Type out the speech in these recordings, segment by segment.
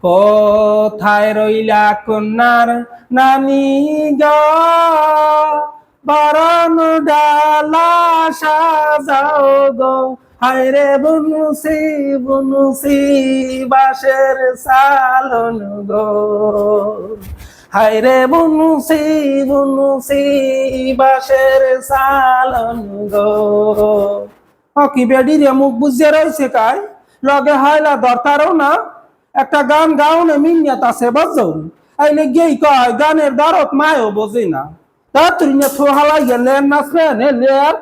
কোথায় রইলা কন্যার নানি গো, বরণ ডালা সাজাও গো। হায়রে বুনুসি বুনুসি বাঁশের সালন গো, হায়রে বুনুসি বুনুসি বাঁশের সালন গো। কি বেডি রে মুখ বুঝে রয়েছে কাই লগে হাইলা দরকারও না, একটা গান গাউনে মিনিয়াত আছে বুঝছো। আইলে গেই কয় গানের দরদ মায়ও বোঝে না। তা তুই না থো হালাই গেলে নাচলে নে লেয়ার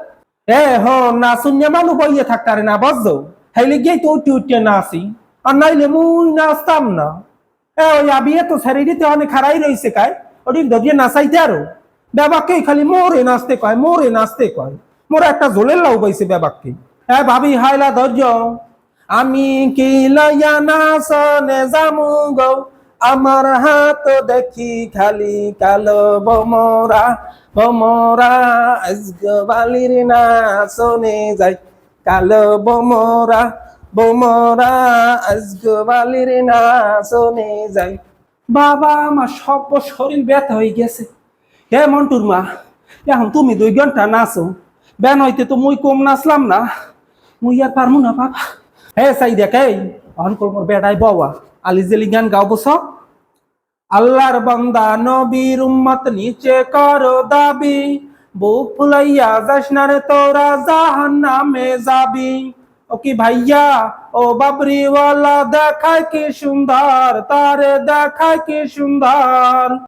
এ হো না শুনে মানু বইয়ে থাকতারে না বুঝছো। হাইলে গেই তো উঠে উঠে নাচি, আর নাইলে মুই নাচতাম না। এ ওই আবিয়ে তো ছেড়ে দিতে অনেক খারাই রয়েছে কাই ওদিন ধরিয়ে নাচাইতে আরো বেবাকে খালি মোরে নাচতে কয় মোরে নাচতে কয়। মোর একটা ঝোলের লাউ পাইছে বেবাককে। হ্যাঁ ভাবি হাইলা ধৈর্য, আমি কি লইয়া নাচনে যামু গো, আমার হাত দেখি খালি কালো বমরা বমরা, আজগো বালির নাচনে যাই কালো বমরা বমরা, আজগো বালির নাচনে যাই। বাবা আমার সব শরীর ব্যথা হয়ে গেছে। হে মন্টুর মা, এখন তুমি 2 ঘন্টা নাচো, বেন হইতে তো মুই কম নাচলাম না, মুই আর পারমু না বাবা। হে সাই দেখে অনকল মোর বেড়াই বাবা আলি জেলি গান গাও সব। আল্লাহর বান্দা নবীর উম্মত নিচে করো দাবি, বুক ফুলাইয়া যাস না রে তোরা জাহান্নামে যাবি। ও কি ভাইয়া ও বাবরিওয়ালা দেখায় কি সুন্দর, তারে দেখায় কি সুন্দর।